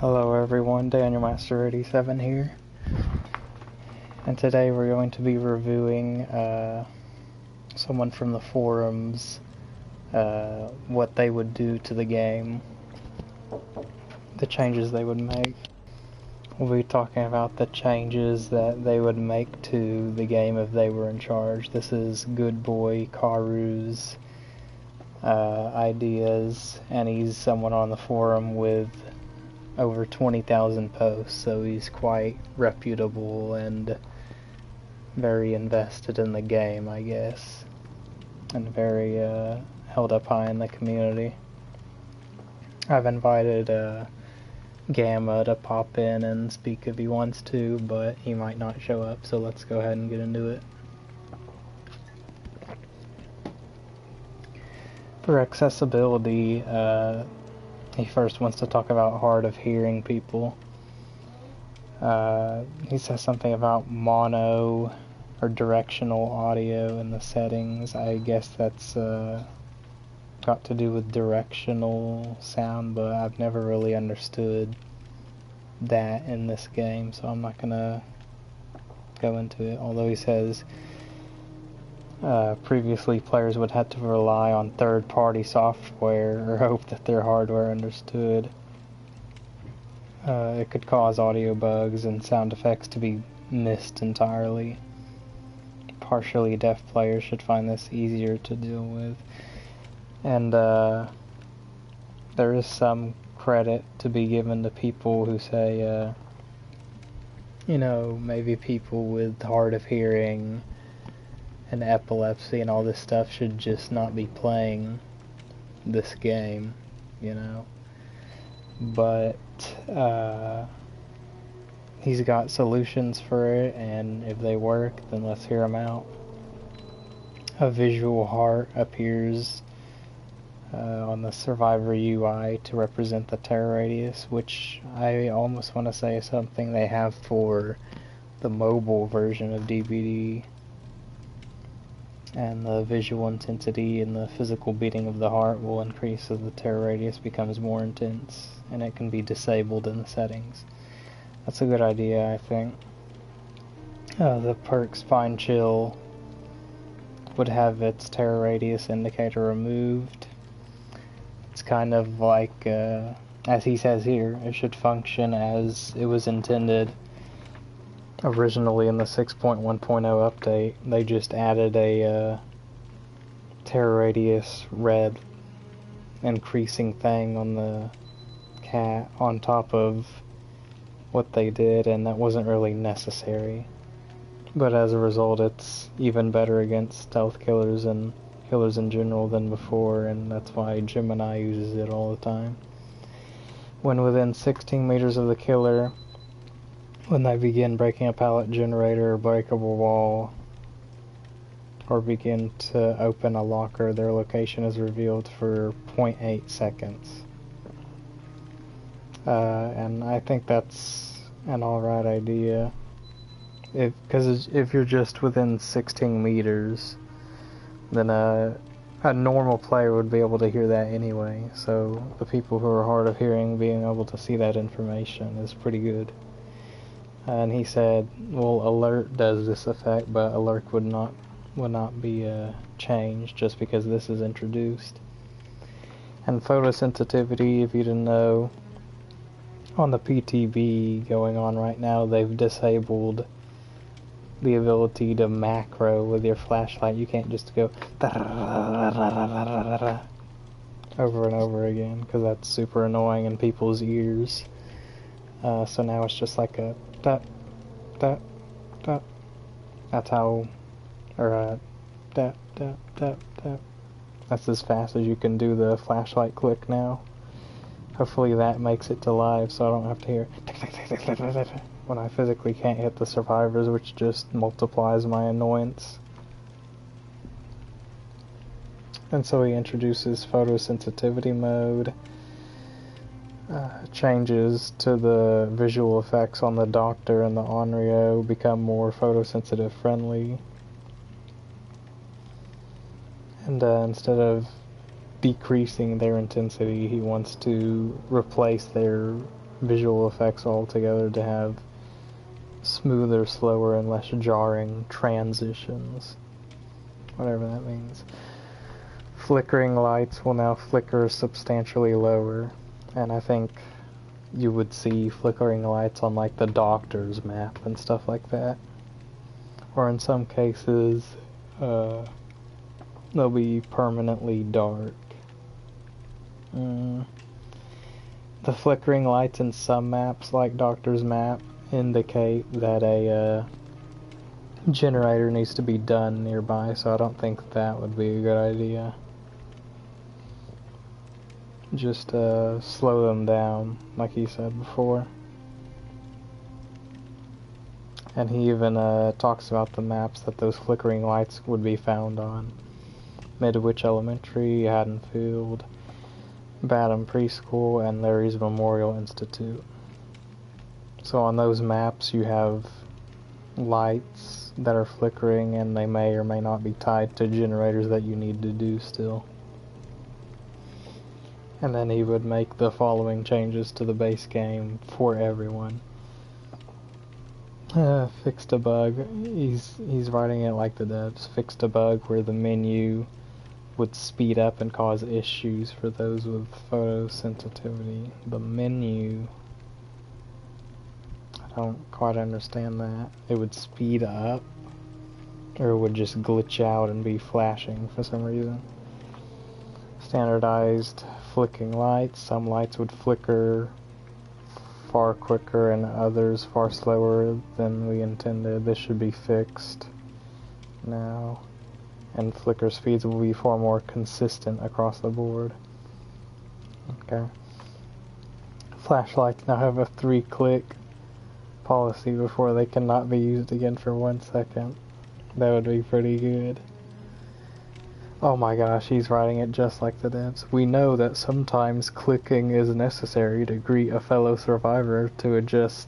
Hello everyone, Daniel Master 87 here, and today we're going to be reviewing someone from the forums, what they would do to the game, the changes they would make. We'll be talking about the changes that they would make to the game if they were in charge. This is GoodBoyKaru's ideas, and he's someone on the forum with over 20,000 posts, so he's quite reputable and very invested in the game, I guess, and very held up high in the community. I've invited Gamma to pop in and speak if he wants to, but he might not show up, so let's go ahead and get into it. For accessibility, he first wants to talk about hard of hearing people. He says something about mono or directional audio in the settings. I guess that's got to do with directional sound, but I've never really understood that in this game, so I'm not gonna go into it. Although he says previously players would have to rely on third-party software or hope that their hardware understood. It could cause audio bugs and sound effects to be missed entirely. Partially deaf players should find this easier to deal with. And there is some credit to be given to people who say, maybe people with hard of hearing and epilepsy and all this stuff should just not be playing this game, but he's got solutions for it, and if they work, then let's hear them out. A visual heart appears on the Survivor UI to represent the terror radius, which I almost want to say is something they have for the mobile version of DBD. And the visual intensity and the physical beating of the heart will increase as the terror radius becomes more intense, and it can be disabled in the settings. That's a good idea, I think. The perk Spine Chill would have its terror radius indicator removed. It's kind of like, as he says here, it should function as it was intended originally in the 6.1.0 update. They just added a terror radius red increasing thing on the cat on top of what they did, and that wasn't really necessary. But as a result, it's even better against stealth killers and killers in general than before, and that's why Gemini uses it all the time. When within 16 meters of the killer, when they begin breaking a pallet generator or breakable wall, or begin to open a locker, their location is revealed for 0.8 seconds. And I think that's an alright idea. Because if you're just within 16 meters, then a normal player would be able to hear that anyway. So the people who are hard of hearing being able to see that information is pretty good. And he said, well, alert does this effect, but alert would not be changed just because this is introduced. And photosensitivity, if you didn't know, on the PTB going on right now, they've disabled the ability to macro with your flashlight. You can't just go over and over again, because that's super annoying in people's ears. So now it's just like a that. That's how, or that. That's as fast as you can do the flashlight click now. Hopefully that makes it to live, so I don't have to hear when I physically can't hit the survivors, which just multiplies my annoyance. And so he introduces photosensitivity mode. Changes to the visual effects on the Doctor and the Onryo become more photosensitive friendly. And instead of decreasing their intensity, he wants to replace their visual effects altogether to have smoother, slower, and less jarring transitions. Whatever that means. Flickering lights will now flicker substantially lower, and I think you would see flickering lights on like the doctor's map and stuff like that. Or in some cases, they'll be permanently dark. The flickering lights in some maps, like Doctor's map, indicate that a generator needs to be done nearby, so I don't think that would be a good idea. Just slow them down, like he said before. And he even talks about the maps that those flickering lights would be found on. Midwich Elementary, Haddonfield, Badham Preschool, and Larry's Memorial Institute. So on those maps you have lights that are flickering, and they may or may not be tied to generators that you need to do still. And then he would make the following changes to the base game for everyone. Fixed a bug. He's writing it like the devs. Fixed a bug where the menu would speed up and cause issues for those with photosensitivity. The menu, I don't quite understand that. It would speed up, or it would just glitch out and be flashing for some reason. Standardized flicking lights. Some lights would flicker far quicker and others far slower than we intended. This should be fixed now. And flicker speeds will be far more consistent across the board. Okay. Flashlights now have a 3-click policy before they cannot be used again for 1 second. That would be pretty good. Oh my gosh, he's writing it just like the devs. We know that sometimes clicking is necessary to greet a fellow survivor to adjust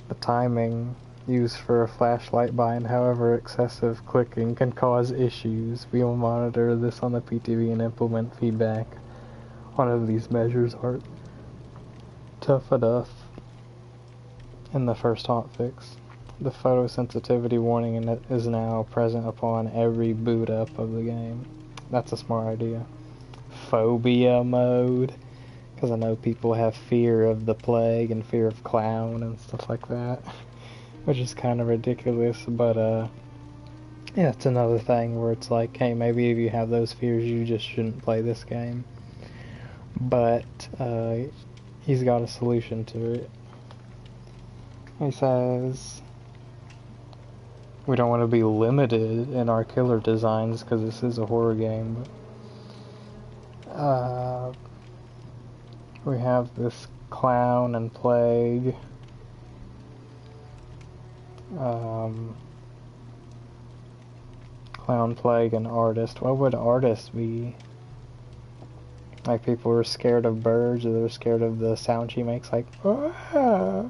the timing used for a flashlight bind. However, excessive clicking can cause issues. We will monitor this on the PTV and implement feedback on if these measures are tough enough in the first hotfix. The photosensitivity warning is now present upon every boot up of the game. That's a smart idea. Phobia mode, because I know people have fear of the plague and fear of clown and stuff like that, which is kind of ridiculous, but yeah, it's another thing where it's like, hey, maybe if you have those fears you just shouldn't play this game. But he's got a solution to it. He says, we don't want to be limited in our killer designs because this is a horror game. But, we have this clown and plague. Clown, plague, and artist. What would artist be? Like people are scared of birds, or they're scared of the sound she makes, like, ah!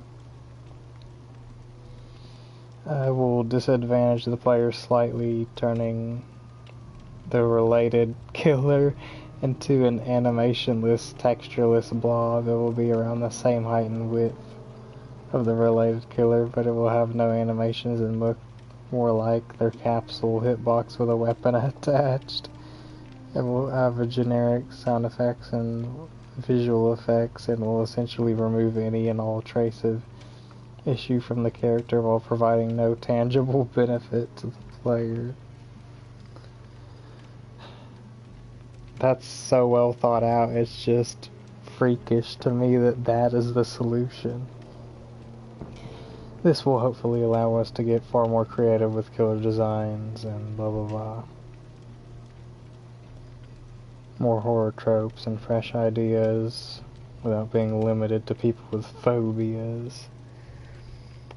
Will disadvantage the player slightly, turning the related killer into an animationless, textureless blob. It will be around the same height and width of the related killer, but it will have no animations and look more like their capsule hitbox with a weapon attached. It will have a generic sound effects and visual effects, and will essentially remove any and all trace of issue from the character while providing no tangible benefit to the player. That's so well thought out, it's just freakish to me that that is the solution. This will hopefully allow us to get far more creative with killer designs and blah blah blah. More horror tropes and fresh ideas without being limited to people with phobias.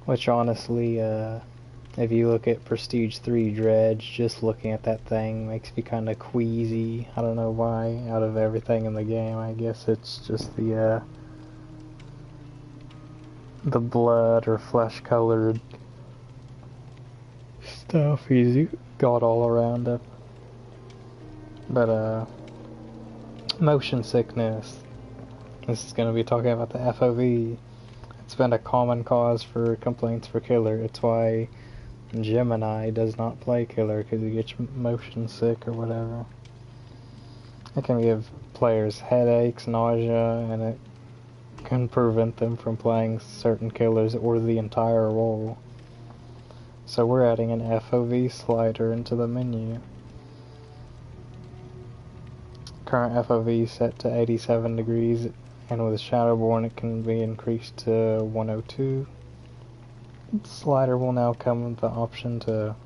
Which honestly, if you look at Prestige 3 Dredge, just looking at that thing makes me kind of queasy. I don't know why, out of everything in the game. I guess it's just the blood or flesh colored stuff he's got all around him. But motion sickness. This is going to be talking about the FOV. It's been a common cause for complaints for Killer. It's why Gemini does not play Killer, because he gets motion sick or whatever. It can give players headaches, nausea, and it can prevent them from playing certain killers or the entire role. So we're adding an FOV slider into the menu. Current FOV set to 87 degrees, and with Shadowborn it can be increased to 102. The slider will now come with the option to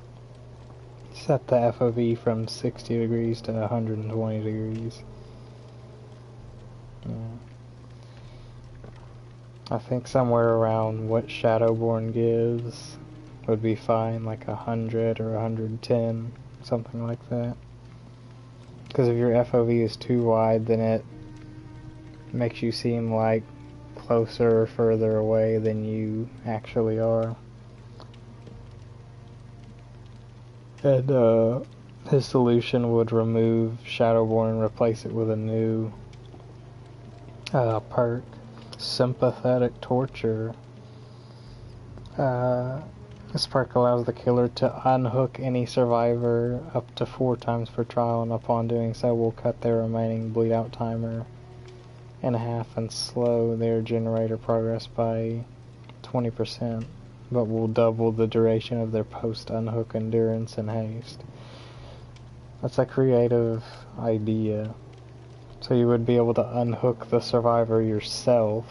set the FOV from 60 degrees to 120 degrees. Yeah. I think somewhere around what Shadowborn gives would be fine, like 100 or 110, something like that. Because if your FOV is too wide, then it makes you seem like closer or further away than you actually are. And his solution would remove Shadowborn and replace it with a new perk, Sympathetic Torture. This perk allows the killer to unhook any survivor up to 4 times per trial, and upon doing so will cut their remaining bleed out timer in half and slow their generator progress by 20%, but will double the duration of their post-unhook endurance and haste. That's a creative idea. So you would be able to unhook the survivor yourself,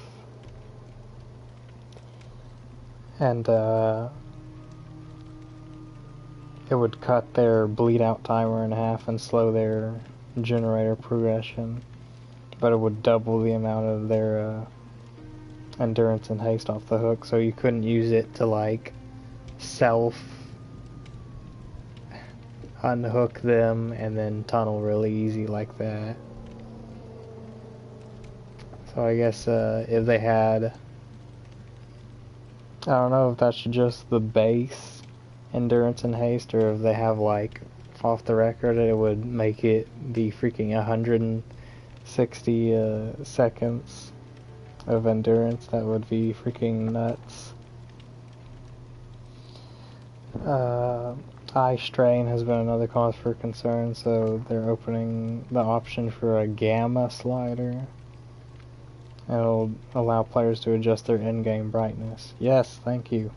and it would cut their bleed out timer in half and slow their generator progression, but it would double the amount of their endurance and haste off the hook, so you couldn't use it to like self unhook them and then tunnel really easy like that. So I guess if they had, I don't know if that's just the base endurance and haste, or if they have like off the record it would make it be freaking 160 seconds of endurance. That would be freaking nuts. Eye strain has been another cause for concern, so they're opening the option for a gamma slider. It'll allow players to adjust their in-game brightness. Yes, thank you.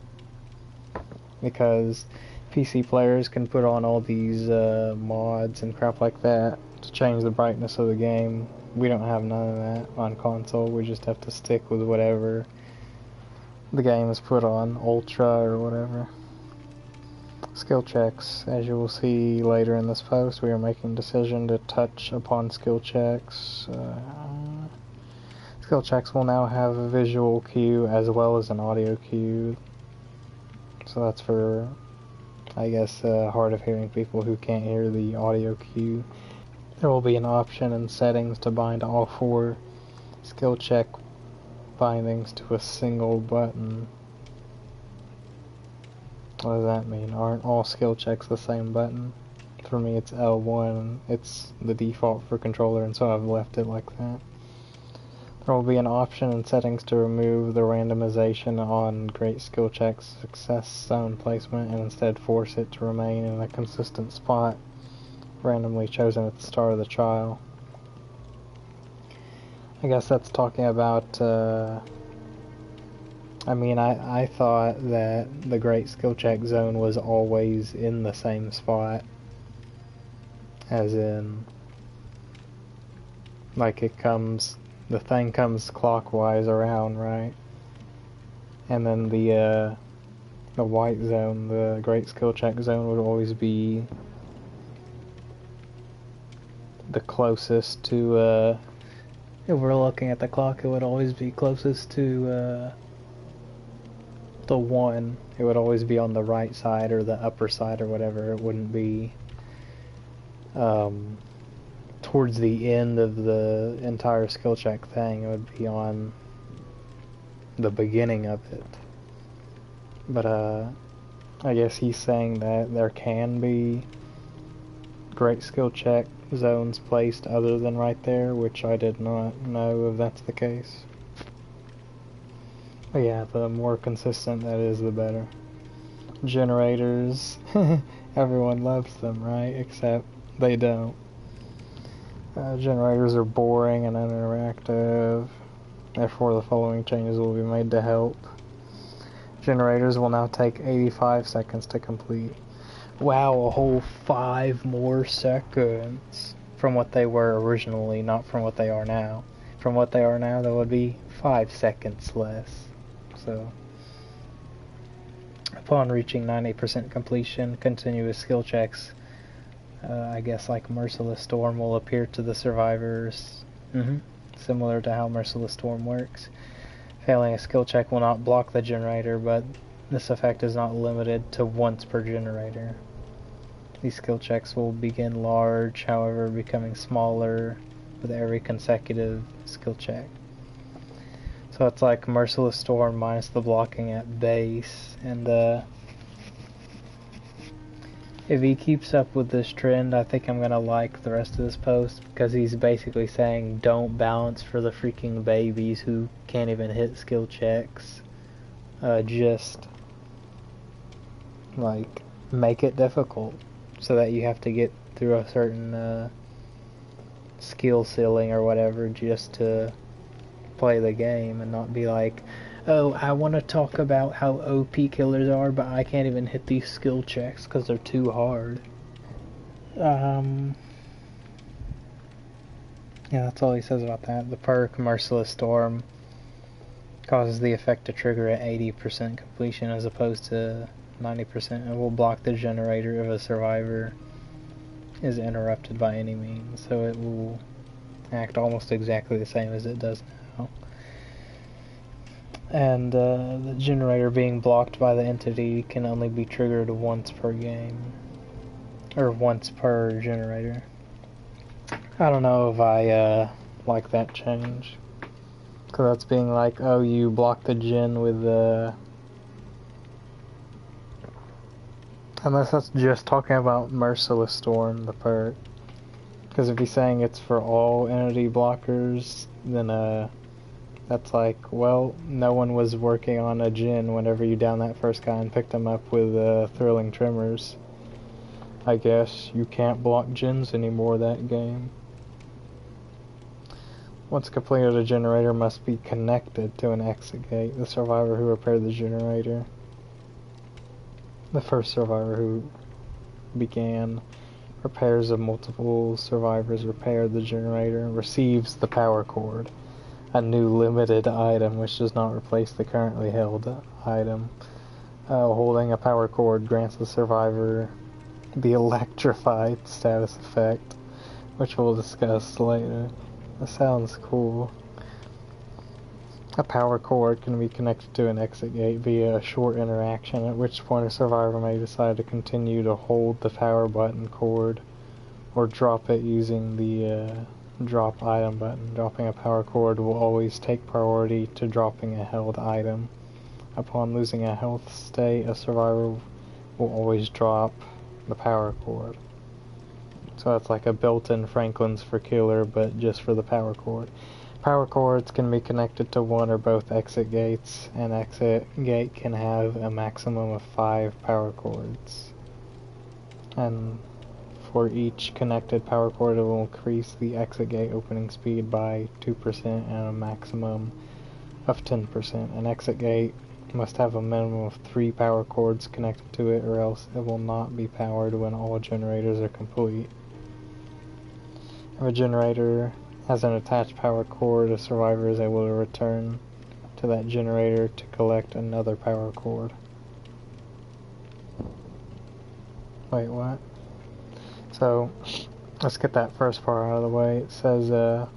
Because PC players can put on all these mods and crap like that to change the brightness of the game. We don't have none of that on console. We just have to stick with whatever the game is put on, Ultra or whatever. Skill checks. As you will see later in this post, we are making a decision to touch upon skill checks. Skill checks will now have a visual cue as well as an audio cue. So that's for, I guess, hard of hearing people who can't hear the audio cue. There will be an option in settings to bind all 4 skill check bindings to a single button. What does that mean? Aren't all skill checks the same button? For me it's L1, it's the default for controller, and so I've left it like that. There will be an option in settings to remove the randomization on great skill checks success zone placement and instead force it to remain in a consistent spot randomly chosen at the start of the trial. I guess that's talking about, I mean, I thought that the great skill check zone was always in the same spot, as in, like it comes, the thing comes clockwise around, right? And then the white zone, the great skill check zone, would always be the closest to, if we're looking at the clock, it would always be closest to the 1. It would always be on the right side or the upper side or whatever. It wouldn't be towards the end of the entire skill check thing. It would be on the beginning of it. But I guess he's saying that there can be great skill check zones placed other than right there, which I did not know if that's the case. But yeah, the more consistent that is, the better. Generators, everyone loves them, right? Except they don't. Generators are boring and uninteractive, therefore the following changes will be made to help. Generators will now take 85 seconds to complete. Wow, a whole 5 more seconds from what they were originally, not from what they are now. From what they are now, that would be 5 seconds less. So, upon reaching 90% completion, continuous skill checks, I guess like Merciless Storm, will appear to the survivors. Similar to how Merciless Storm works. Failing a skill check will not block the generator, but this effect is not limited to once per generator. These skill checks will begin large, however, becoming smaller with every consecutive skill check. So it's like Merciless Storm minus the blocking at base, and if he keeps up with this trend, I think I'm gonna like the rest of this post, because he's basically saying don't balance for the freaking babies who can't even hit skill checks. Just like make it difficult so that you have to get through a certain skill ceiling or whatever just to play the game, and not be like, oh, I want to talk about how OP killers are, but I can't even hit these skill checks because they're too hard. Yeah, that's all he says about that. The perk Merciless Storm causes the effect to trigger at 80% completion as opposed to 90%, and will block the generator if a survivor is interrupted by any means. So it will act almost exactly the same as it does now. And the generator being blocked by the entity can only be triggered once per game, or once per generator. I don't know if I like that change, because that's being like, oh, you block the gen with the... Unless that's just talking about Merciless Storm, the perk. Because if he's saying it's for all entity blockers, then that's like, well, no one was working on a gen whenever you down that first guy and picked him up with Thrilling Tremors. I guess you can't block gens anymore that game. Once completed, a generator must be connected to an exit gate. The survivor who repaired the generator, the first survivor who began repairs of multiple survivors repaired the generator, receives the power cord, a new limited item which does not replace the currently held item. Holding a power cord grants the survivor the electrified status effect, which we'll discuss later. That sounds cool. A power cord can be connected to an exit gate via a short interaction, at which point a survivor may decide to continue to hold the power button cord or drop it using the drop item button. Dropping a power cord will always take priority to dropping a held item. Upon losing a health state, a survivor will always drop the power cord. So it's like a built-in Franklin's for killer, but just for the power cord. Power cords can be connected to one or both exit gates. An exit gate can have a maximum of 5 power cords. And for each connected power cord, it will increase the exit gate opening speed by 2% and a maximum of 10%. An exit gate must have a minimum of 3 power cords connected to it, or else it will not be powered when all generators are complete. If a generator has an attached power cord, a survivor is able to return to that generator to collect another power cord. Wait, what? So, let's get that first part out of the way. It says, an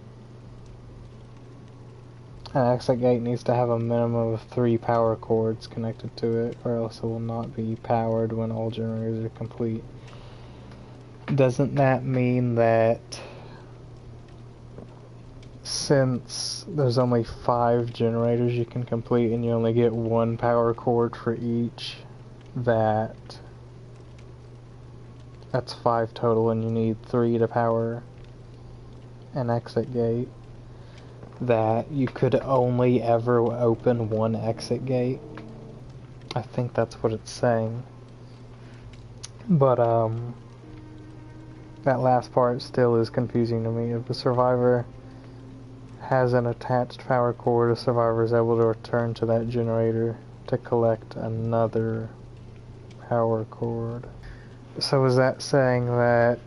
exit gate needs to have a minimum of 3 power cords connected to it, or else it will not be powered when all generators are complete. Doesn't that mean that since there's only 5 generators you can complete and you only get 1 power cord for each, that that's 5 total, and you need 3 to power an exit gate, that you could only ever open 1 exit gate. I think that's what it's saying. But, that last part still is confusing to me. If the survivor has an attached power cord, the survivor is able to return to that generator to collect another power cord. So is that saying that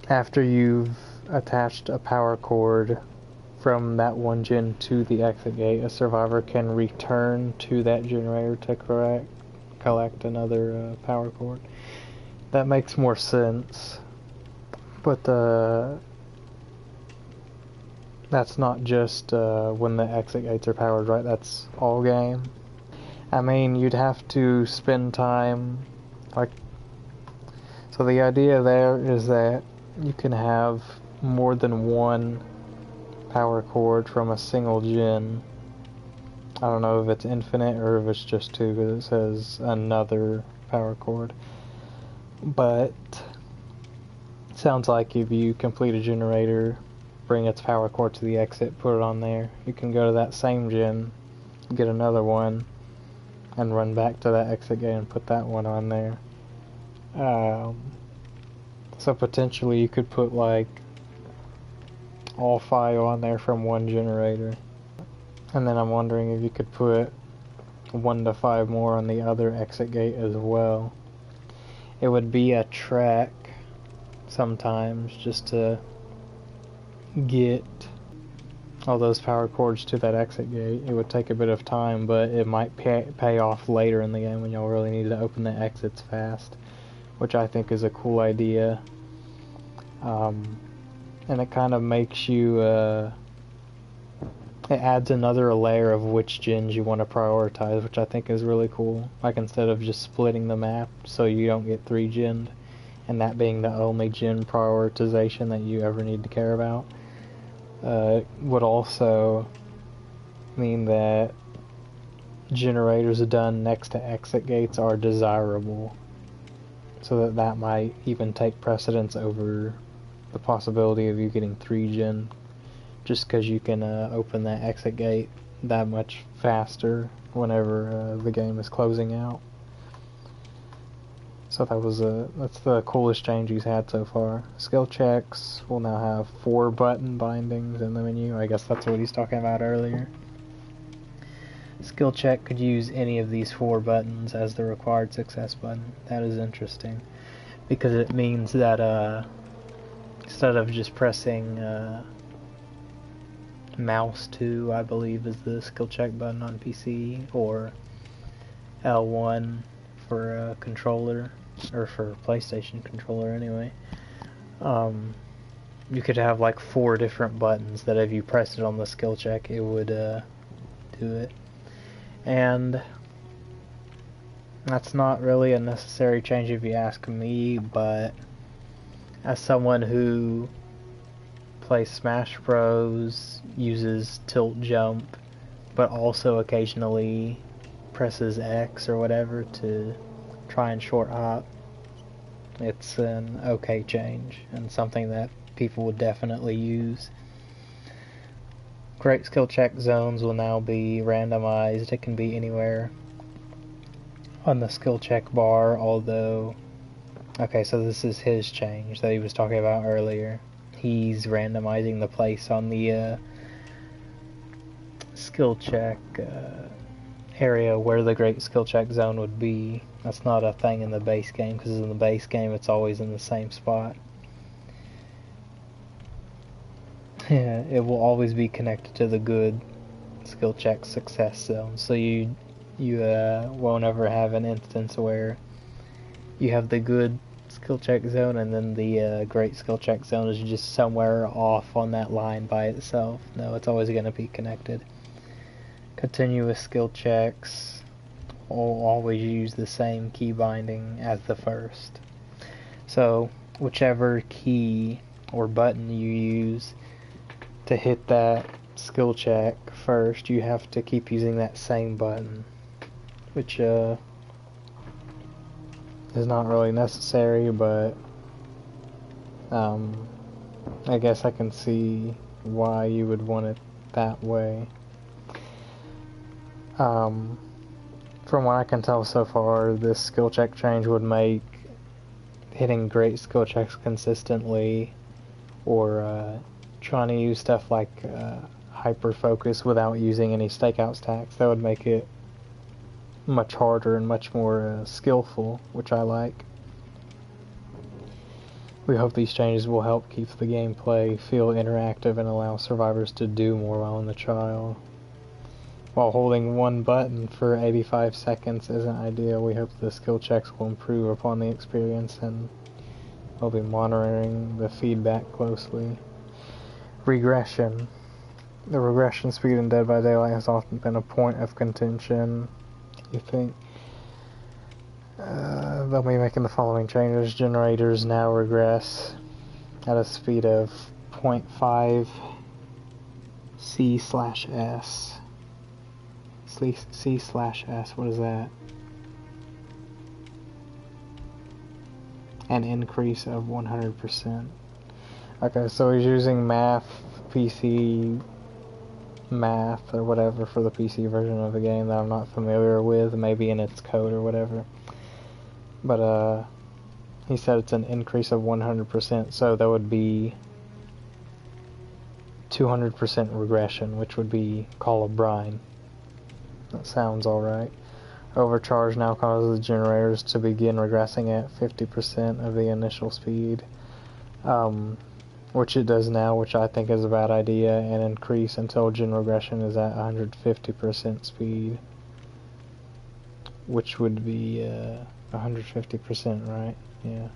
after you've attached a power cord from that one gen to the exit gate, a survivor can return to that generator to collect another power cord? That makes more sense. But that's not just when the exit gates are powered, right? That's all game. I mean, you'd have to spend time, like, so the idea there is that you can have more than 1 power cord from a single gen. I don't know if it's infinite or if it's just 2, because it says another power cord. But it sounds like if you complete a generator, bring its power cord to the exit, put it on there, you can go to that same gen, get another one, and run back to that exit gate and put that one on there. So potentially you could put like all 5 on there from 1 generator. And then I'm wondering if you could put 1 to 5 more on the other exit gate as well. It would be a trek sometimes just to get all those power cords to that exit gate. It would take a bit of time, but it might pay off later in the game when y'all really need to open the exits fast, which I think is a cool idea. And it kind of makes you, it adds another layer of which gens you want to prioritize, which I think is really cool. Like, instead of just splitting the map so you don't get 3 gen'd, and that being the only gen prioritization that you ever need to care about, would also mean that generators done next to exit gates are desirable, so that might even take precedence over the possibility of you getting 3 gen, just because you can open that exit gate that much faster whenever the game is closing out. So that's the coolest change he's had so far. Skill checks will now have 4 button bindings in the menu. I guess that's what he's talking about earlier. Skill check could use any of these 4 buttons as the required success button. That is interesting, because it means that instead of just pressing mouse 2, I believe is the skill check button on PC, or L1 for a controller, or for PlayStation controller anyway, you could have like 4 different buttons that if you pressed it on the skill check, it would do it. And that's not really a necessary change if you ask me, but as someone who plays Smash Bros, uses tilt jump, but also occasionally presses X or whatever to try and short hop, it's an okay change and something that people would definitely use. Great skill check zones will now be randomized. It can be anywhere on the skill check bar, although, okay, so this is his change that he was talking about earlier. He's randomizing the place on the skill check area where the great skill check zone would be. That's not a thing in the base game, because in the base game it's always in the same spot. Yeah, it will always be connected to the good skill check success zone, so you won't ever have an instance where you have the good skill check zone and then the great skill check zone is just somewhere off on that line by itself. No, it's always going to be connected. Continuous skill checks will always use the same key binding as the first. So whichever key or button you use to hit that skill check first, you have to keep using that same button, which is not really necessary, but I guess I can see why you would want it that way. From what I can tell so far, this skill check change would make hitting great skill checks consistently, or trying to use stuff like hyper focus without using any stakeout stacks. That would make it much harder and much more skillful, which I like. We hope these changes will help keep the gameplay feel interactive and allow survivors to do more while in the trial. While holding one button for 85 seconds isn't ideal, we hope the skill checks will improve upon the experience, and we'll be monitoring the feedback closely. Regression. The regression speed in Dead by Daylight has often been a point of contention. You think they'll be making the following changes. Generators now regress at a speed of 0.5 C/S. C/S, what is that? An increase of 100%. Okay, so he's using PC math or whatever for the PC version of the game that I'm not familiar with, maybe in its code or whatever. But he said it's an increase of 100%, so that would be 200% regression, which would be Call of Brine. That sounds alright. Overcharge now causes the generators to begin regressing at 50% of the initial speed, which it does now, which I think is a bad idea, and increase until gen regression is at 150% speed, which would be 150%, right? Yeah.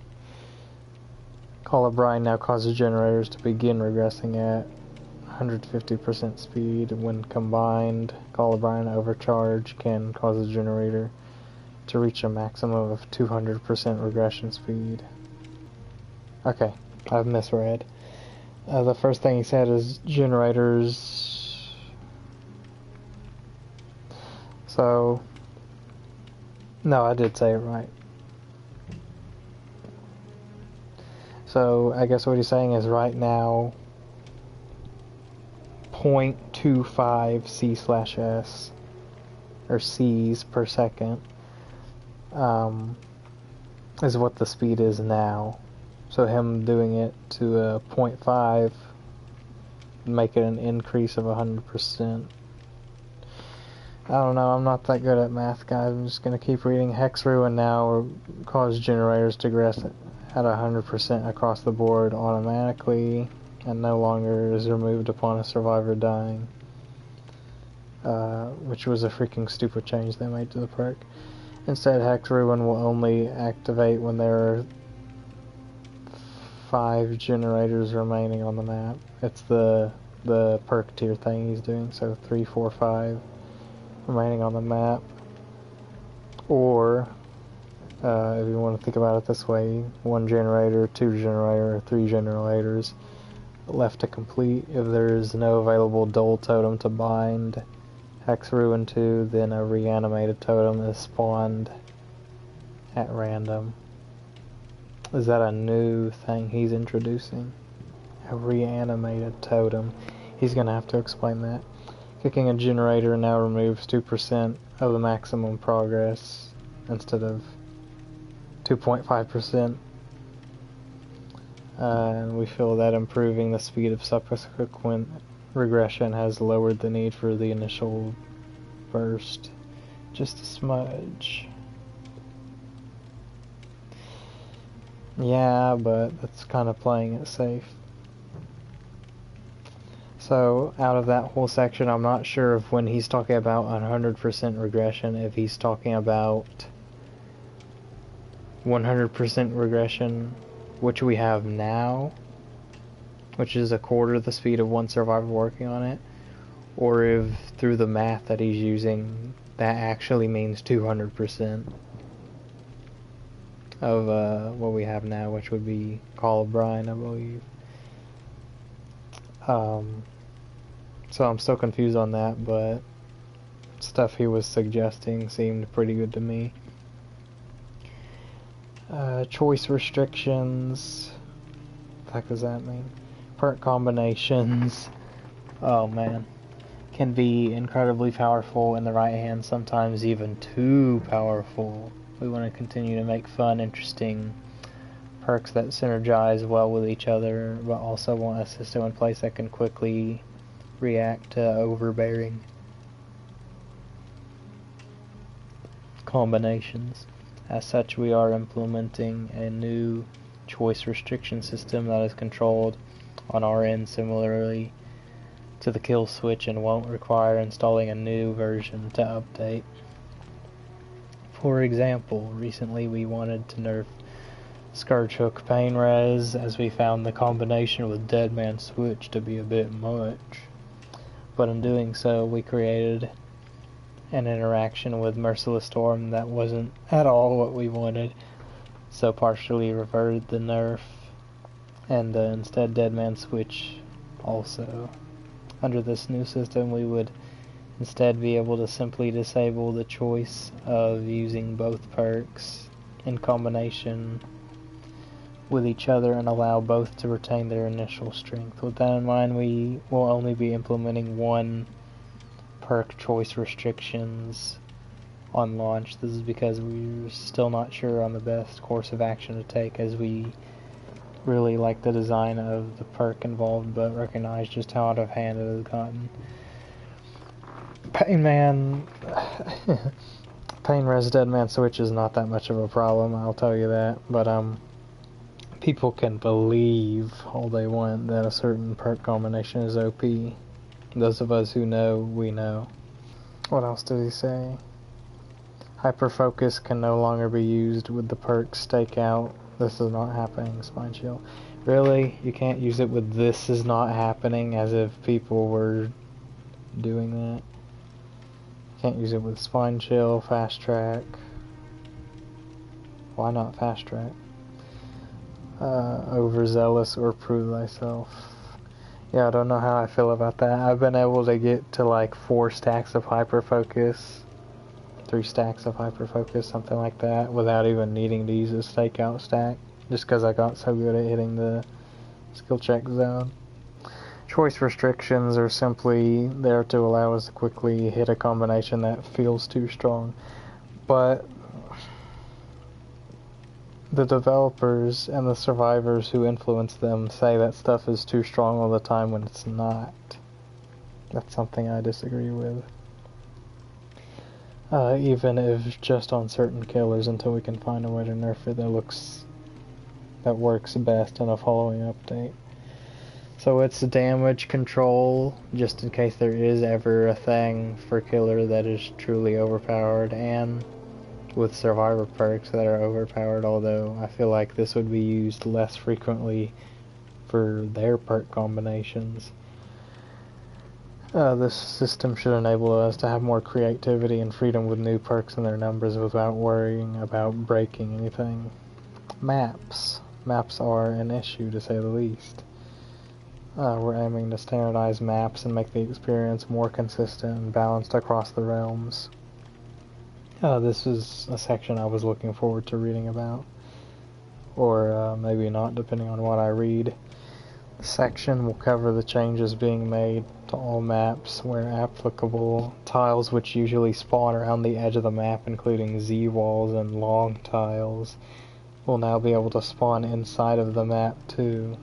Call of Brine now causes generators to begin regressing at 150% speed. When combined, Call of Brine Overcharge can cause the generator to reach a maximum of 200% regression speed. Okay, I've misread. The first thing he said is generators. So, no, I did say it right. So, I guess what he's saying is right now 0.25 C/S, or C's per second, is what the speed is now. So him doing it to a 0.5 would make it an increase of 100%. I don't know, I'm not that good at math, guys. I'm just going to keep reading. Hex Ruin now cause generators to regress at 100% across the board automatically, and no longer is removed upon a survivor dying, which was a freaking stupid change they made to the perk. Instead, Hex Ruin will only activate when there are 5 generators remaining on the map. It's the perk tier thing he's doing, so 3, 4, 5 remaining on the map. Or, if you want to think about it this way, 1 generator, 2 generator, 3 generators left to complete. If there is no available Dole totem to bind Hex Ruin to, then a reanimated totem is spawned at random. Is that a new thing he's introducing? A reanimated totem. He's gonna have to explain that. Kicking a generator now removes 2% of the maximum progress instead of 2.5%. And we feel that improving the speed of subsequent regression has lowered the need for the initial burst just a smudge. Yeah, but that's kind of playing it safe. So out of that whole section, I'm not sure if when he's talking about 100% regression, if he's talking about 100% regression, which we have now, which is a quarter of the speed of one survivor working on it, or if through the math that he's using, that actually means 200% of what we have now, which would be Call of Brine, I believe. So I'm still confused on that, but stuff he was suggesting seemed pretty good to me. Choice restrictions. What the heck does that mean? Perk combinations. Oh man. Can be incredibly powerful in the right hand, sometimes even too powerful. We want to continue to make fun, interesting perks that synergize well with each other, but also want a system in place that can quickly react to overbearing combinations. As such, we are implementing a new choice restriction system that is controlled on our end similarly to the kill switch and won't require installing a new version to update. For example, recently we wanted to nerf Scourge Hook Pain Res as we found the combination with Dead Man Switch to be a bit much. But in doing so, we created an interaction with Merciless Storm that wasn't at all what we wanted, so partially reverted the nerf, and instead Dead Man Switch also. Under this new system, we would instead be able to simply disable the choice of using both perks in combination with each other and allow both to retain their initial strength. With that in mind, we will only be implementing one perk choice restrictions on launch. This is because we're still not sure on the best course of action to take, as we really like the design of the perk involved, but recognize just how out of hand it has gotten. Pain Res Dead Man Switch is not that much of a problem, I'll tell you that, but people can believe all they want that a certain perk combination is OP. Those of us who know, we know. What else did he say? Hyperfocus can no longer be used with the perk Stakeout. This is not happening, Spine Chill. Really? You can't use it with this is not happening, as if people were doing that? Can't use it with Spine Chill, Fast Track. Why not Fast Track? Overzealous or Prove Thyself. Yeah, I don't know how I feel about that. I've been able to get to like 4 stacks of Hyperfocus, 3 stacks of Hyperfocus, something like that, without even needing to use a Stakeout stack, just because I got so good at hitting the skill check zone. Choice restrictions are simply there to allow us to quickly hit a combination that feels too strong, but the developers and the survivors who influence them say that stuff is too strong all the time when it's not. That's something I disagree with. Even if just on certain killers, until we can find a way to nerf it that works best in a following update. So it's damage control, just in case there is ever a thing for killer that is truly overpowered, and with survivor perks that are overpowered, although I feel like this would be used less frequently for their perk combinations. This system should enable us to have more creativity and freedom with new perks and their numbers without worrying about breaking anything. Maps. Maps are an issue, to say the least. We're aiming to standardize maps and make the experience more consistent and balanced across the realms. This is a section I was looking forward to reading about. Or maybe not, depending on what I read. The section will cover the changes being made to all maps where applicable. Tiles which usually spawn around the edge of the map, including Z-walls and long tiles, will now be able to spawn inside of the map too.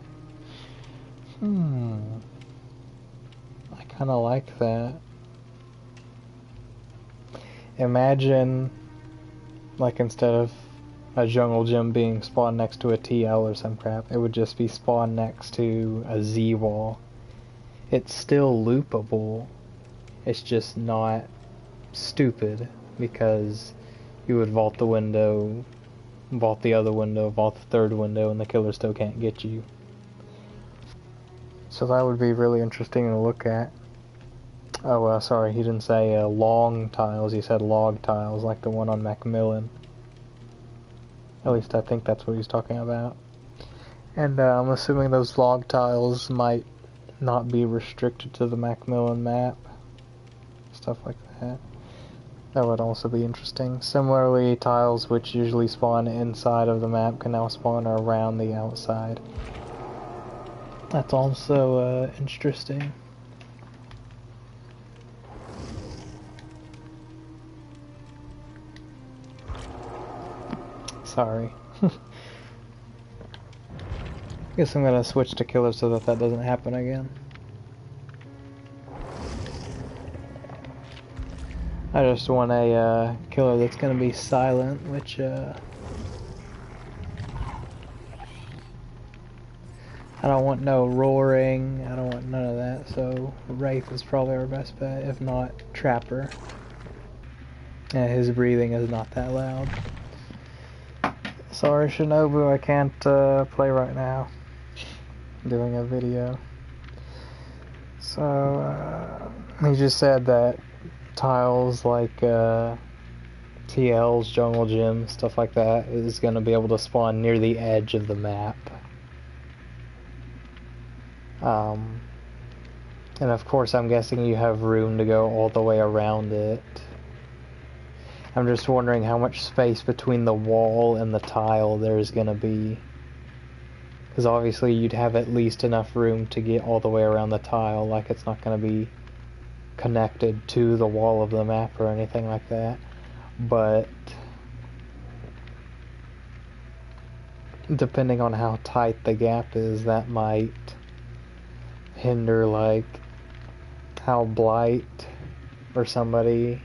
I kinda like that. Imagine, like, instead of a jungle gym being spawned next to a TL or some crap, it would just be spawned next to a Z-wall. It's still loopable, it's just not stupid, because you would vault the window, vault the other window, vault the third window, and the killer still can't get you. So that would be really interesting to look at. Oh, sorry, he didn't say long tiles, he said log tiles, like the one on Macmillan. At least I think that's what he's talking about. And I'm assuming those log tiles might not be restricted to the Macmillan map. Stuff like that. That would also be interesting. Similarly, tiles which usually spawn inside of the map can now spawn around the outside. That's also interesting. Sorry. Guess I'm gonna switch to killer so that doesn't happen again. I just want a killer that's gonna be silent, which I don't want no roaring, I don't want none of that, so Wraith is probably our best bet, if not Trapper. Yeah, his breathing is not that loud. Sorry Shinobu, I can't play right now. I'm doing a video. So, he just said that tiles like TLs, jungle gym, stuff like that is going to be able to spawn near the edge of the map. And of course I'm guessing you have room to go all the way around it. I'm just wondering how much space between the wall and the tile there's going to be. Because obviously you'd have at least enough room to get all the way around the tile, like it's not going to be connected to the wall of the map or anything like that. But depending on how tight the gap is, that might hinder like how Blight or somebody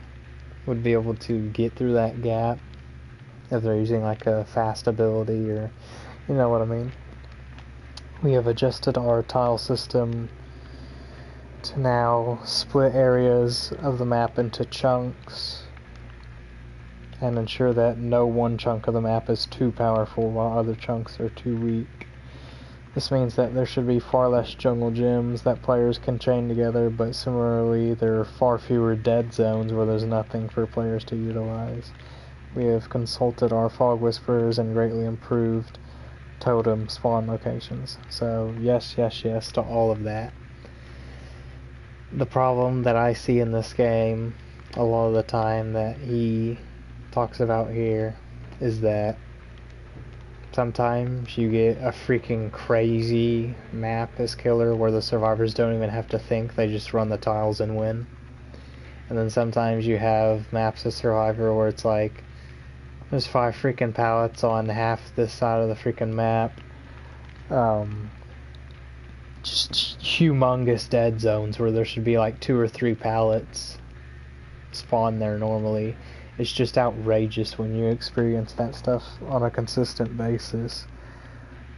would be able to get through that gap if they're using like a fast ability, or you know what I mean. We have adjusted our tile system to now split areas of the map into chunks and ensure that no one chunk of the map is too powerful while other chunks are too weak. This means that there should be far less jungle gyms that players can chain together, but similarly there are far fewer dead zones where there's nothing for players to utilize. We have consulted our fog whisperers and greatly improved totem spawn locations. So yes, yes, yes to all of that. The problem that I see in this game a lot of the time that he talks about here is that sometimes you get a freaking crazy map as killer where the survivors don't even have to think, they just run the tiles and win. And then sometimes you have maps as survivor where it's like there's 5 freaking pallets on half this side of the freaking map. Just humongous dead zones where there should be like 2 or 3 pallets spawn there normally. It's just outrageous when you experience that stuff on a consistent basis.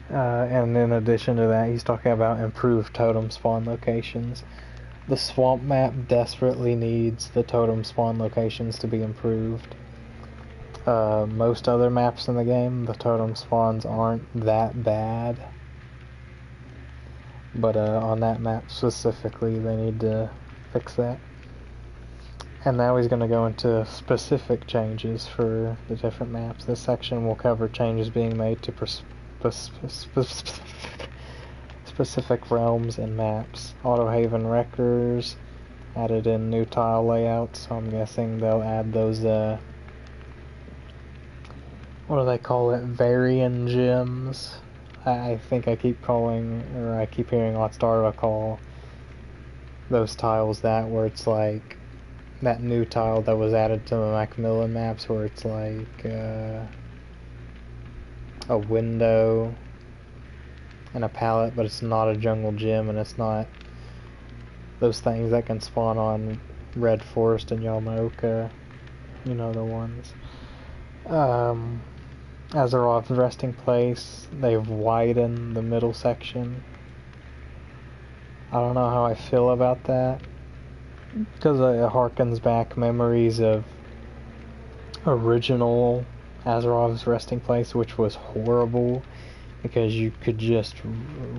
And in addition to that, he's talking about improved totem spawn locations. The swamp map desperately needs the totem spawn locations to be improved. Most other maps in the game, the totem spawns aren't that bad. But on that map specifically, they need to fix that. And now he's going to go into specific changes for the different maps. This section will cover changes being made to specific realms and maps. Auto-Haven Wreckers added in new tile layouts, so I'm guessing they'll add those, what do they call it, Varian Gems? I think I keep calling, or I keep hearing Lotstarva call those tiles that, where it's like that new tile that was added to the Macmillan maps where it's like a window and a pallet, but it's not a jungle gym, and it's not those things that can spawn on Red Forest and Yamaoka, you know the ones. Azeroth's resting place, they've widened the middle section. I don't know how I feel about that, because it harkens back memories of original Azeroth's resting place, which was horrible because you could just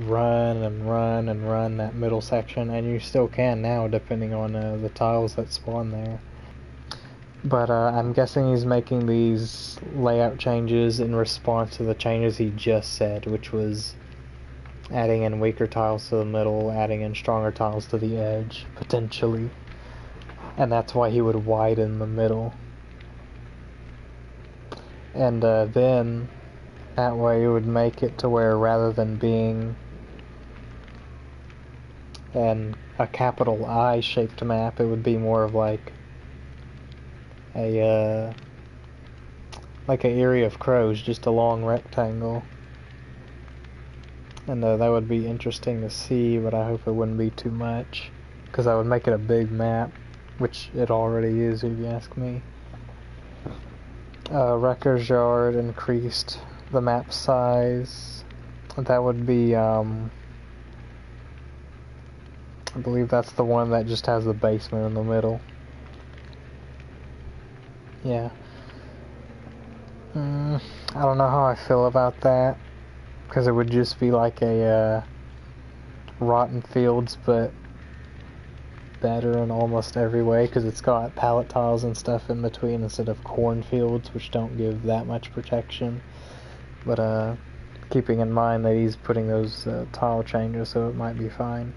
run and run and run that middle section, and you still can now depending on the tiles that spawn there. But I'm guessing he's making these layout changes in response to the changes he just said, which was adding in weaker tiles to the middle, adding in stronger tiles to the edge, potentially. and that's why he would widen the middle. And then that way it would make it to where rather than being a capital I shaped map, it would be more of like an area of crows, just a long rectangle. And that would be interesting to see, but I hope it wouldn't be too much, because I would make it a big map, which it already is if you ask me. Wrecker's Yard increased the map size. That would be, I believe that's the one that just has the basement in the middle. Yeah. I don't know how I feel about that, because it would just be like a Rotten Fields, but better in almost every way, because it's got pallet tiles and stuff in between instead of cornfields, which don't give that much protection. But keeping in mind that he's putting those tile changes, so it might be fine.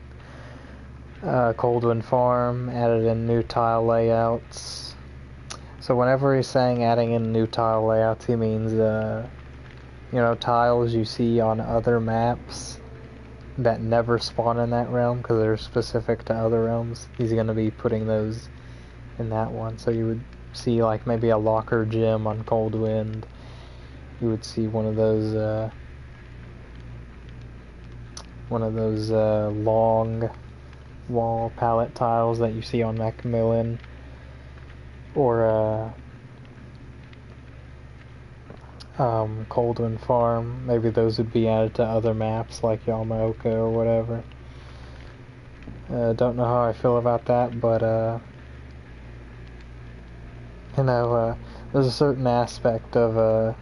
Coldwind Farm added in new tile layouts. So whenever he's saying adding in new tile layouts, he means tiles you see on other maps that never spawn in that realm because they're specific to other realms. He's going to be putting those in that one. So you would see like maybe a locker gym on Coldwind. You would see one of those long wall pallet tiles that you see on Macmillan, or Coldwind Farm. Maybe those would be added to other maps like Yamaoka or whatever. Don't know how I feel about that, but there's a certain aspect of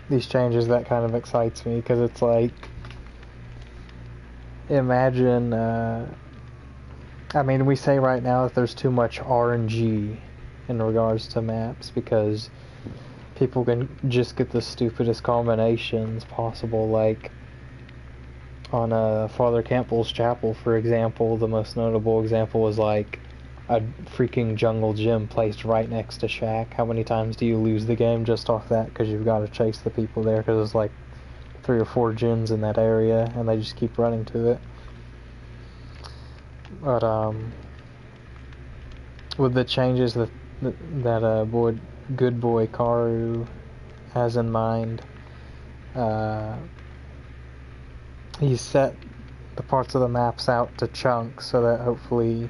these changes that kind of excites me, because it's like, imagine, we say right now that there's too much RNG in regards to maps, because people can just get the stupidest combinations possible. Like on Father Campbell's Chapel, for example, the most notable example is like a freaking jungle gym placed right next to Shack. How many times do you lose the game just off that, because you've got to chase the people there, because there's like 3 or 4 gyms in that area and they just keep running to it. But with the changes that GoodBoyKaru has in mind, he set the parts of the maps out to chunks so that hopefully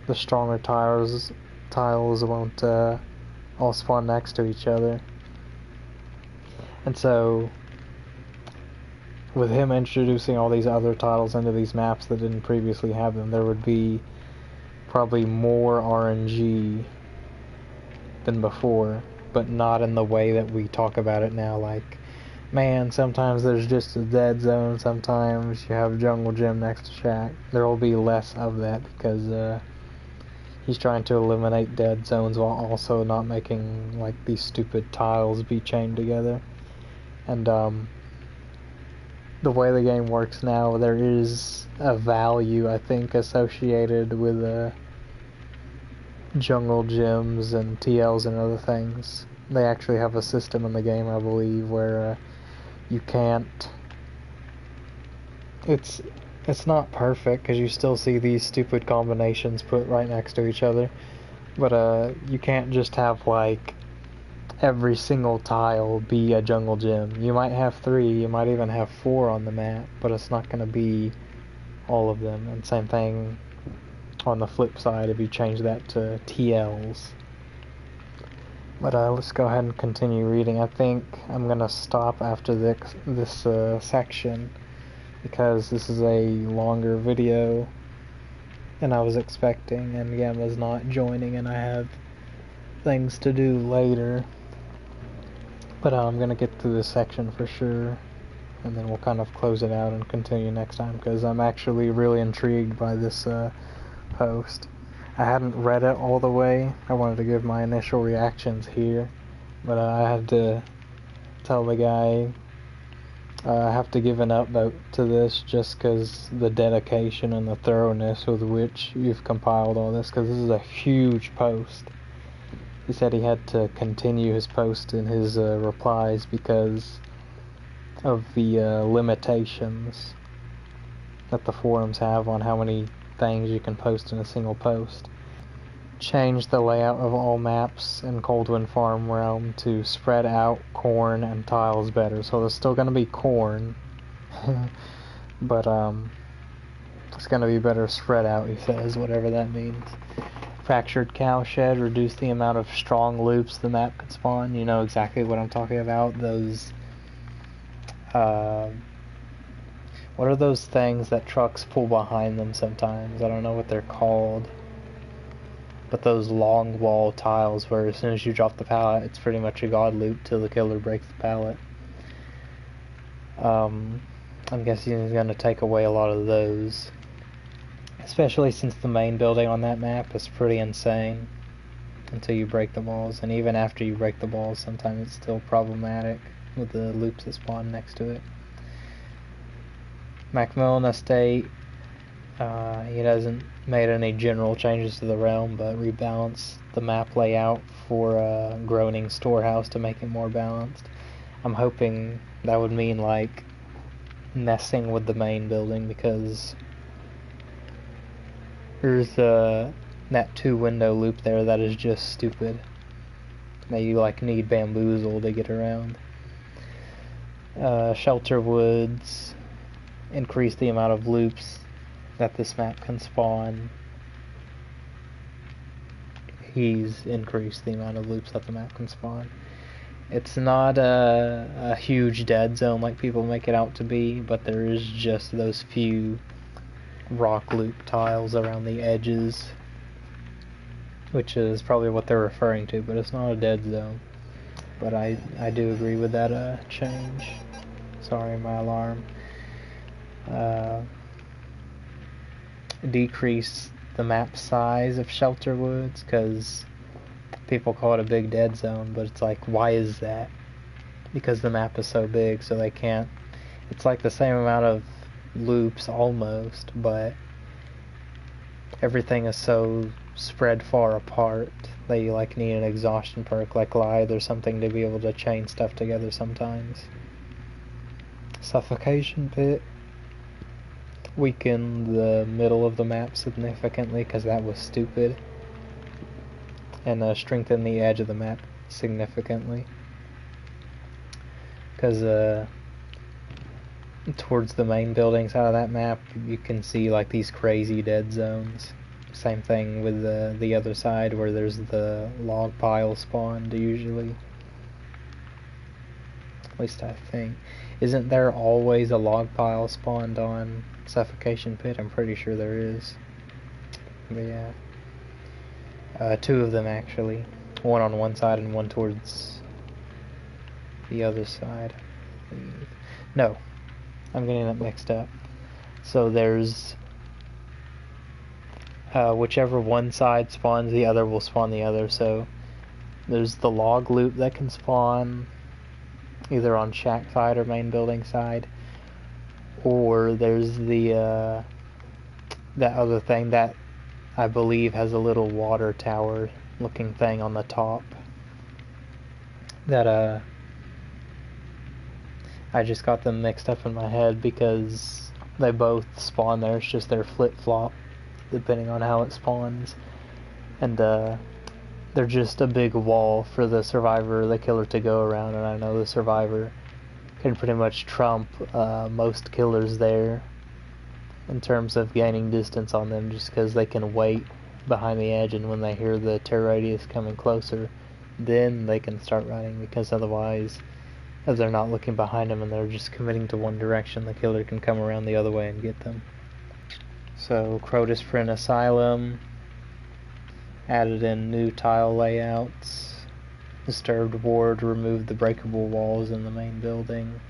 the stronger tiles won't all spawn next to each other. And so with him introducing all these other tiles into these maps that didn't previously have them, there would be probably more RNG than before, but not in the way that we talk about it now. Like, man, sometimes there's just a dead zone, sometimes you have a jungle gym next to Shack. There will be less of that, because he's trying to eliminate dead zones while also not making like these stupid tiles be chained together. And the way the game works now, there is a value, I think, associated with jungle gyms and TLs and other things. They actually have a system in the game, I believe, where you can't... It's not perfect, because you still see these stupid combinations put right next to each other, but you can't just have like every single tile be a jungle gym. You might have 3, you might even have 4 on the map, but it's not going to be all of them. And same thing on the flip side if you change that to TLs. But let's go ahead and continue reading. I think I'm going to stop after this section, because this is a longer video than I was expecting, and Gamma's not joining, and I have things to do later. But I'm going to get through this section for sure, and then we'll kind of close it out and continue next time, because I'm actually really intrigued by this post. I hadn't read it all the way. I wanted to give my initial reactions here, but I had to tell the guy I have to give an upvote to this just because the dedication and the thoroughness with which you've compiled all this, because this is a huge post. He said he had to continue his post in his replies because of the limitations that the forums have on how many things you can post in a single post. Change the layout of all maps in Coldwind Farm Realm to spread out corn and tiles better. So there's still going to be corn, but it's going to be better spread out, he says, whatever that means. Fractured cowshed, reduce the amount of strong loops the map can spawn. You know exactly what I'm talking about. Those, what are those things that trucks pull behind them sometimes? I don't know what they're called. But those long wall tiles where as soon as you drop the pallet, it's pretty much a god loop till the killer breaks the pallet. I'm guessing he's going to take away a lot of those. Especially since the main building on that map is pretty insane until you break the walls. And even after you break the walls, sometimes it's still problematic with the loops that spawn next to it. Macmillan Estate. He hasn't made any general changes to the realm, but rebalanced the map layout for Groaning Storehouse to make it more balanced. I'm hoping that would mean like messing with the main building, because there's that 2-window loop there that is just stupid. That you like need bamboozle to get around. Shelter Woods, increase the amount of loops that this map can spawn. He's increased the amount of loops that the map can spawn. It's not a huge dead zone like people make it out to be, but there is just those few rock loop tiles around the edges, which is probably what they're referring to, but it's not a dead zone. But I do agree with that change. Sorry, my alarm. Decrease the map size of Shelter Woods, because people call it a big dead zone, but it's like, why is that? Because the map is so big, so they can't. It's like the same amount of loops almost, but everything is so spread far apart that you like need an exhaustion perk like Lithe or something to be able to chain stuff together sometimes. Suffocation Pit. Weaken the middle of the map significantly, because that was stupid. And strengthen the edge of the map significantly, because towards the main building side of that map you can see like these crazy dead zones. Same thing with the other side where there's the log pile spawned usually. At least I think. Isn't there always a log pile spawned on Suffocation Pit? I'm pretty sure there is. But yeah. 2 of them actually. One on one side and one towards the other side. No. I'm getting that mixed up. So there's whichever one side spawns, the other will spawn the other. So there's the log loop that can spawn either on shack side or main building side, or there's the that other thing that I believe has a little water tower looking thing on the top that I just got them mixed up in my head because they both spawn there. It's just their flip-flop depending on how it spawns, and they're just a big wall for the survivor or the killer to go around, and I know the survivor can pretty much trump most killers there in terms of gaining distance on them, just because they can wait behind the edge, and when they hear the terror radius coming closer, then they can start running, because otherwise, if they're not looking behind them and they're just committing to one direction, the killer can come around the other way and get them. So Crotus Print Asylum added in new tile layouts. Disturbed Ward removed the breakable walls in the main building.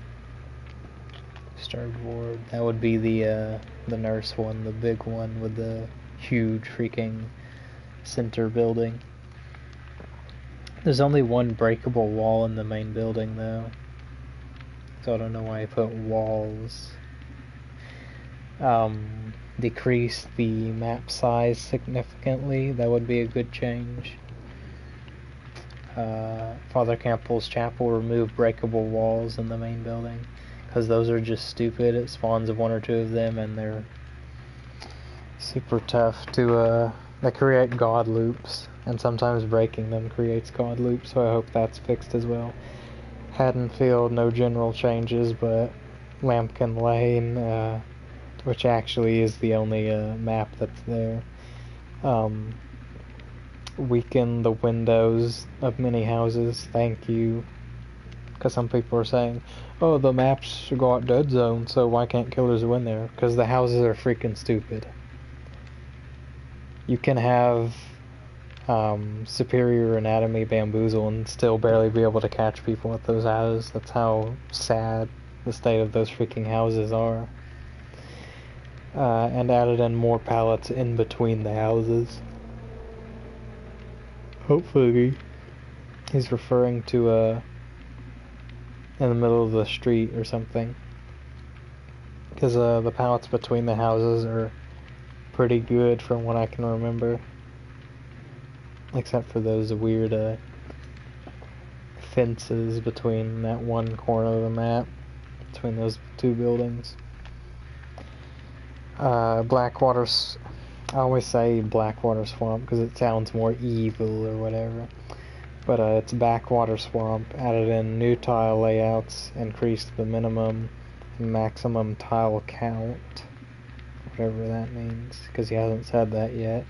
Disturbed Ward, that would be the nurse one, the big one with the huge freaking center building. There's only one breakable wall in the main building though, So I don't know why I put walls. Decrease the map size significantly. That would be a good change. Father Campbell's Chapel, remove breakable walls in the main building, because those are just stupid. It spawns one or two of them and they're super tough to they create god loops, and sometimes breaking them creates god loops, so I hope that's fixed as well. Haddonfield, no general changes, but Lambkin Lane, which actually is the only map that's there. Weaken the windows of many houses, thank you. Because some people are saying, oh, the map's got dead zone, so why can't killers win there? Because the houses are freaking stupid. You can have superior anatomy bamboozle and still barely be able to catch people at those houses. That's how sad the state of those freaking houses are. And added in more pallets in between the houses. Hopefully he's referring to in the middle of the street or something, because the pallets between the houses are pretty good from what I can remember, except for those weird fences between that one corner of the map, between those two buildings. Blackwater, I always say Blackwater Swamp because it sounds more evil or whatever, but it's Backwater Swamp. Added in new tile layouts, increased the minimum and maximum tile count, whatever that means, because he hasn't said that yet.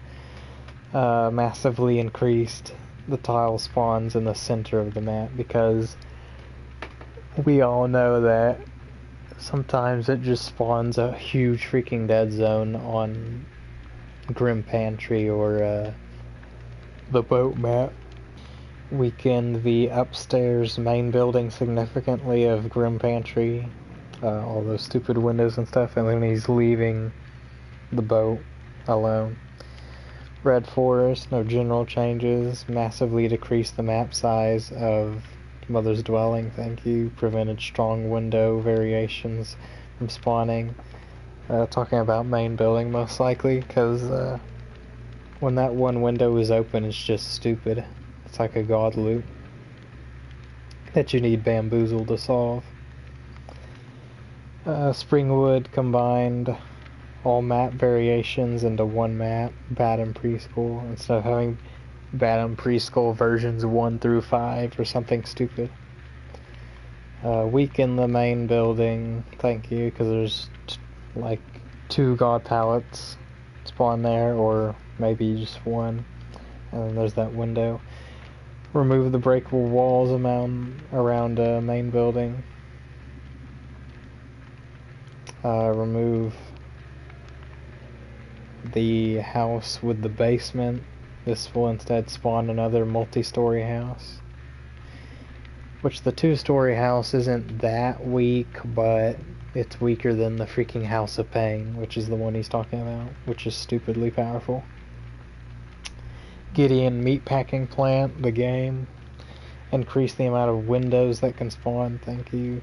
Massively increased the tile spawns in the center of the map, because we all know that sometimes it just spawns a huge freaking dead zone on Grim Pantry or the boat map. Weakened the upstairs main building significantly of Grim Pantry, all those stupid windows and stuff, and then he's leaving the boat alone. Red Forest, no general changes. Massively decreased the map size of Mother's Dwelling, thank you. Prevented strong window variations from spawning. Talking about main building most likely, because when that one window is open, it's just stupid. It's like a god loop that you need bamboozle to solve. Springwood combined all map variations into one map, Badham Preschool, instead of having Badham Preschool versions 1 through 5 or something stupid. Weaken the main building, thank you, because there's like 2 god pallets spawn there, or maybe just 1, and then there's that window. Remove the breakable walls around main building. Remove the house with the basement. This will instead spawn another multi-story house, which the 2-story house isn't that weak, but it's weaker than the freaking House of Pain, which is the one he's talking about, which is stupidly powerful. Gideon Meatpacking Plant, the game. Increase the amount of windows that can spawn, thank you.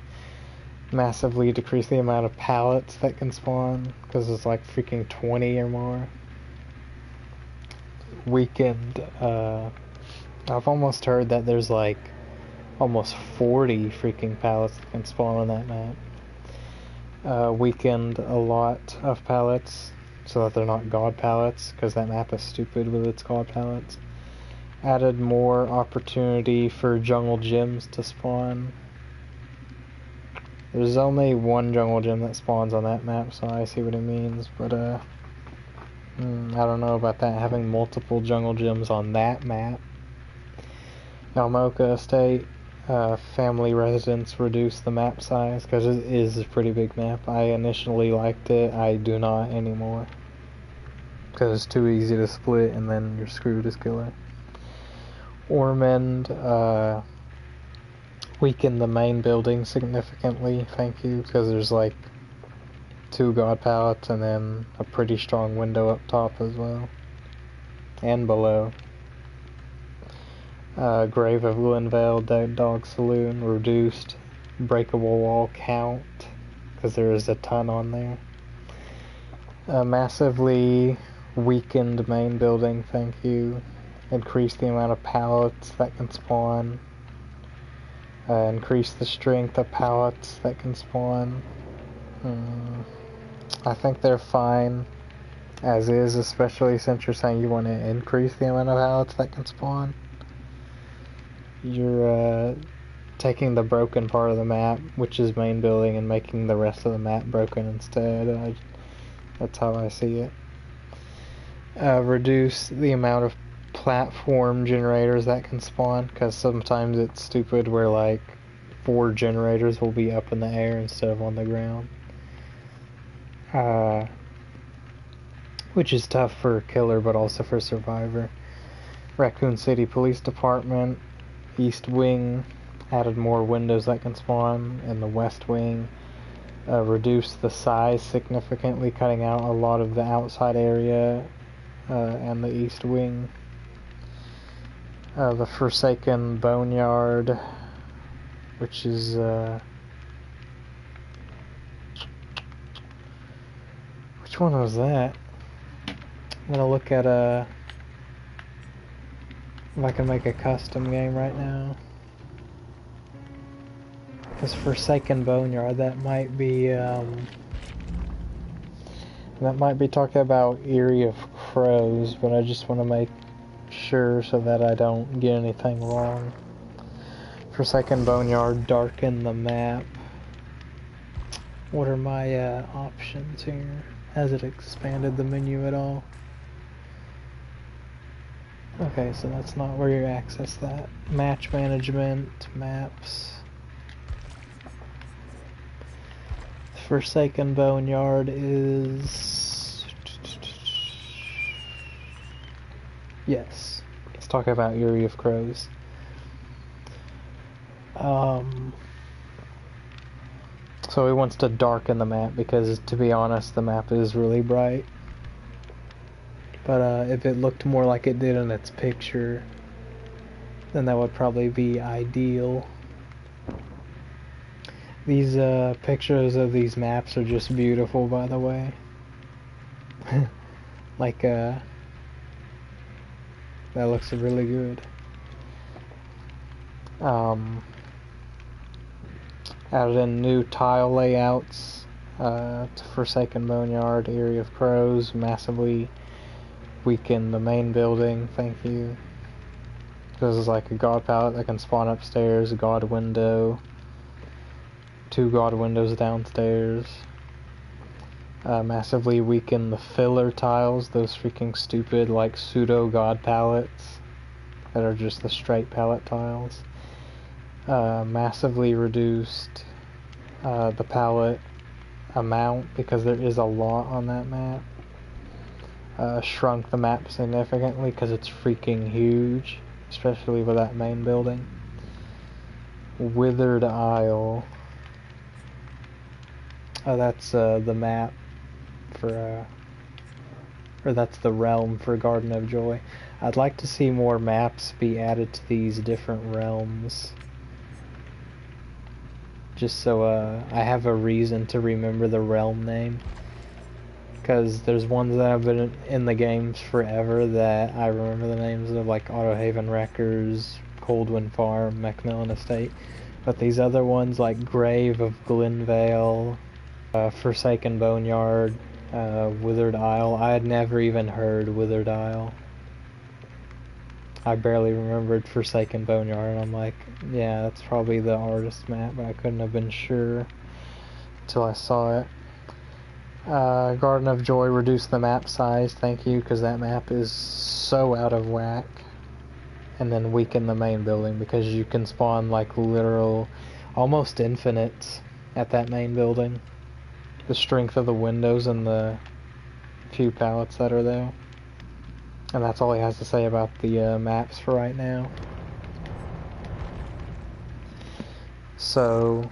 Massively decrease the amount of pallets that can spawn, because it's like freaking 20 or more. Weakened, I've almost heard that there's like almost 40 freaking pallets that can spawn on that map. Weakened a lot of pallets so that they're not god pallets, because that map is stupid with its god pallets. Added more opportunity for jungle gyms to spawn. There's only one jungle gym that spawns on that map, so I see what it means, but I don't know about that, having multiple jungle gyms on that map. Yalmoka Estate, family residence, reduce the map size, because it is a pretty big map. I initially liked it, I do not anymore, because it's too easy to split and then you're screwed as killer. Ormond, weaken the main building significantly, thank you, because there's like 2 god pallets and then a pretty strong window up top as well, and below. Grave of Glenvale, Dead Dog Saloon, reduced breakable wall count, because there is a ton on there. Massively weakened main building, thank you. Increase the amount of pallets that can spawn. Increase the strength of pallets that can spawn. I think they're fine as is, especially since you're saying you want to increase the amount of pallets that can spawn. You're taking the broken part of the map, which is main building, and making the rest of the map broken instead. That's how I see it. Reduce the amount of platform generators that can spawn, because sometimes it's stupid where like 4 generators will be up in the air instead of on the ground. Which is tough for Killer, but also for Survivor. Raccoon City Police Department, East Wing, added more windows that can spawn in the West Wing. Reduced the size significantly, cutting out a lot of the outside area and the East Wing. The Forsaken Boneyard, which is which one was that? I'm gonna look at if I can make a custom game right now. Because Forsaken Boneyard, that might be talking about Eyrie of Crows, but I just want to make sure so that I don't get anything wrong. Forsaken Boneyard, darken the map. What are my options here? Has it expanded the menu at all? Okay, so that's not where you access that. Match management, maps. Forsaken Boneyard is... Yes, let's talk about Eyrie of Crows. So he wants to darken the map because, to be honest, the map is really bright. But if it looked more like it did in its picture, then that would probably be ideal. These pictures of these maps are just beautiful, by the way. Like, that looks really good. Added in new tile layouts to Forsaken Boneyard, Eyrie of Crows, massively weaken the main building, thank you. This is like a god pallet that can spawn upstairs, a god window, 2 god windows downstairs. Massively weaken the filler tiles, those freaking stupid like pseudo god pallets that are just the straight pallet tiles. Massively reduced the pallet amount because there is a lot on that map. Shrunk the map significantly because it's freaking huge, especially with that main building. Withered Isle. Oh, that's the map for, or that's the realm for Garden of Joy. I'd like to see more maps be added to these different realms. Just so I have a reason to remember the realm name. Because there's ones that have been in the games forever that I remember the names of, like Autohaven Wreckers, Coldwind Farm, Macmillan Estate. But these other ones like Grave of Glenvale, Forsaken Boneyard, Withered Isle. I had never even heard Withered Isle. I barely remembered Forsaken Boneyard, and I'm like, yeah, that's probably the artist map, but I couldn't have been sure until I saw it. Garden of Joy, reduce the map size, thank you, because that map is so out of whack. And then weaken the main building, because you can spawn like literal, almost infinites at that main building. The strength of the windows and the few pallets that are there. And that's all he has to say about the maps for right now. So,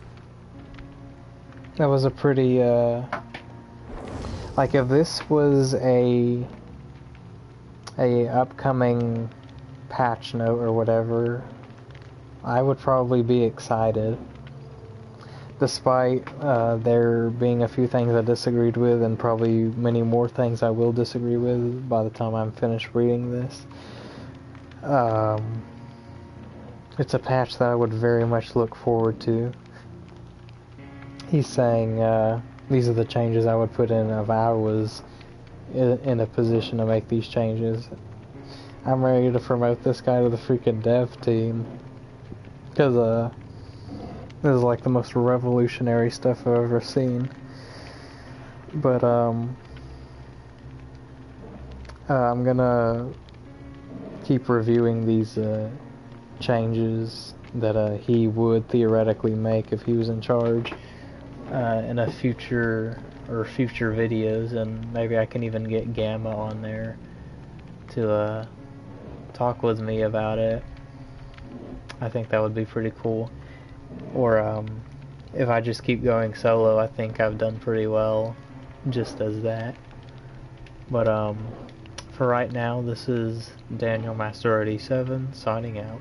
that was a pretty, like if this was a upcoming patch note or whatever, I would probably be excited. despite there being a few things I disagreed with, and probably many more things I will disagree with by the time I'm finished reading this. It's a patch that I would very much look forward to. He's saying these are the changes I would put in if I was in a position to make these changes. I'm ready to promote this guy to the freaking dev team, because this is like the most revolutionary stuff I've ever seen. But I'm gonna keep reviewing these changes that he would theoretically make if he was in charge in a future videos, and maybe I can even get Gamma on there to talk with me about it. I think that would be pretty cool. Or if I just keep going solo, I think I've done pretty well just as that. But for right now, this is Daniel Master 87 signing out.